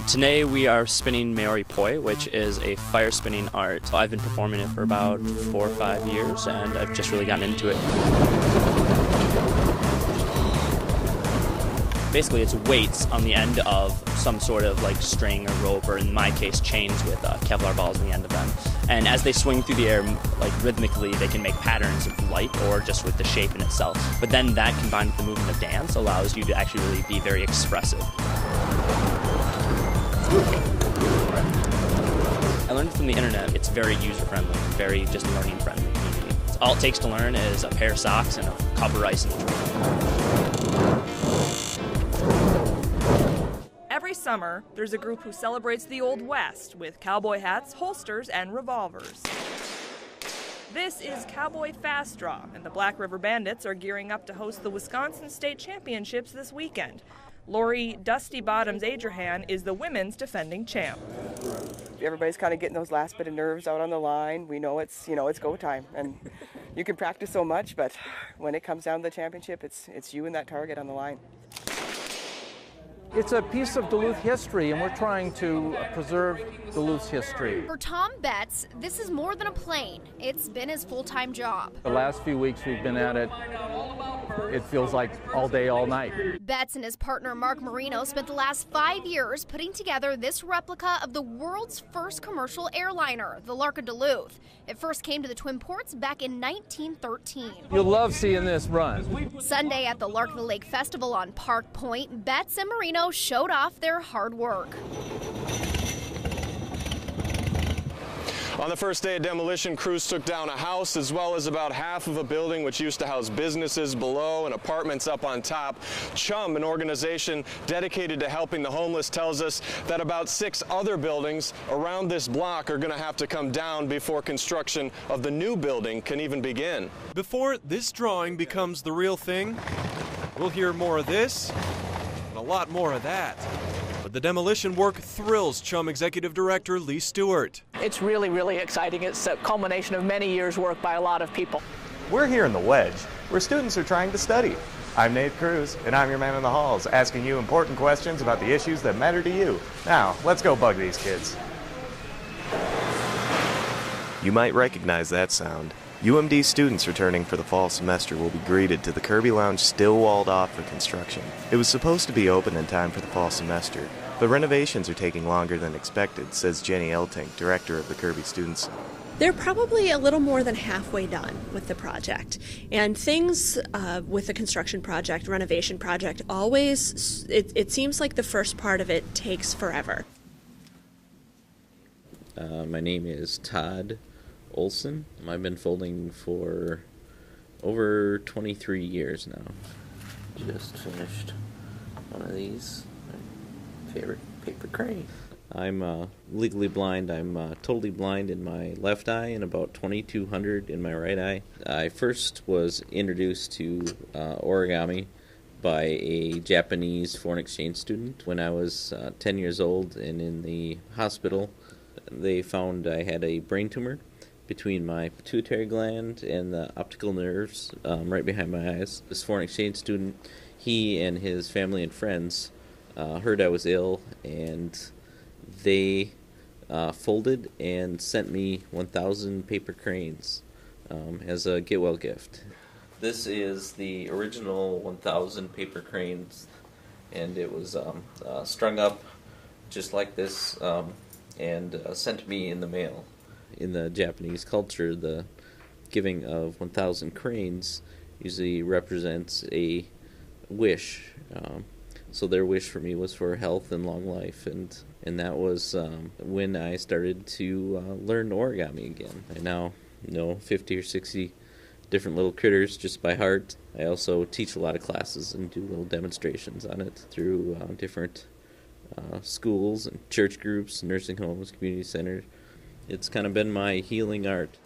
Today we are spinning Maori Poi, which is a fire spinning art. I've been performing it for about 4 or 5 years, and I've just really gotten into it. Basically, it's weights on the end of some sort of like string or rope, or in my case, chains with Kevlar balls on the end of them. And as they swing through the air, like rhythmically, they can make patterns of light or just with the shape in itself. But then that combined with the movement of dance allows you to actually really be very expressive. I learned from the internet. It's very user-friendly, very just learning-friendly community. All it takes to learn is a pair of socks and a cup of rice and a drink. Every summer, there's a group who celebrates the Old West with cowboy hats, holsters, and revolvers. This is Cowboy Fast Draw, and the Black River Bandits are gearing up to host the Wisconsin State Championships this weekend. Lori Dusty Bottoms Adrahan is the women's defending champ. Everybody's kind of getting those last bit of nerves out on the line. We know it's go time, and you can practice so much, but when it comes down to the championship, it's you and that target on the line. It's a piece of Duluth history, and we're trying to preserve Duluth's history. For Tom Betts, this is more than a plane. It's been his full-time job. The last few weeks we've been at it, it feels like all day, all night. Betts and his partner Mark Marino spent the last 5 years putting together this replica of the world's first commercial airliner, the Lark of Duluth. It first came to the Twin Ports back in 1913. You'll love seeing this run. Sunday at the Lark of the Lake Festival on Park Point, Betts and Marino showed off their hard work. On the first day of demolition, crews took down a house as well as about half of a building which used to house businesses below and apartments up on top. CHUM, an organization dedicated to helping the homeless, tells us that about 6 other buildings around this block are going to have to come down before construction of the new building can even begin. Before this drawing becomes the real thing, we'll hear more of this and a lot more of that. But the demolition work thrills CHUM Executive Director Lee Stewart. It's really, really exciting. It's a culmination of many years' work by a lot of people. We're here in the Wedge, where students are trying to study. I'm Nate Kruse, and I'm your man in the halls, asking you important questions about the issues that matter to you. Now, let's go bug these kids. You might recognize that sound. UMD students returning for the fall semester will be greeted to the Kirby Lounge still walled off for construction. It was supposed to be open in time for the fall semester, but renovations are taking longer than expected, says Jenny Eltink, director of the Kirby Student Center. They're probably a little more than halfway done with the project. And things with the construction project, renovation project, always, it seems like the first part of it takes forever. My name is Todd Olson. I've been folding for over 23 years now. Just finished one of these. My favorite paper crane. I'm legally blind. I'm totally blind in my left eye and about 2200 in my right eye. I first was introduced to origami by a Japanese foreign exchange student when I was 10 years old, and in the hospital they found I had a brain tumor between my pituitary gland and the optical nerves right behind my eyes. This foreign exchange student, he and his family and friends heard I was ill, and they folded and sent me 1,000 paper cranes as a get well gift. This is the original 1,000 paper cranes, and it was strung up just like this and sent to me in the mail. In the Japanese culture, the giving of 1,000 cranes usually represents a wish. So their wish for me was for health and long life, and that was when I started to learn origami again. I now know 50 or 60 different little critters just by heart. I also teach a lot of classes and do little demonstrations on it through different schools and church groups, nursing homes, community centers. It's kind of been my healing art.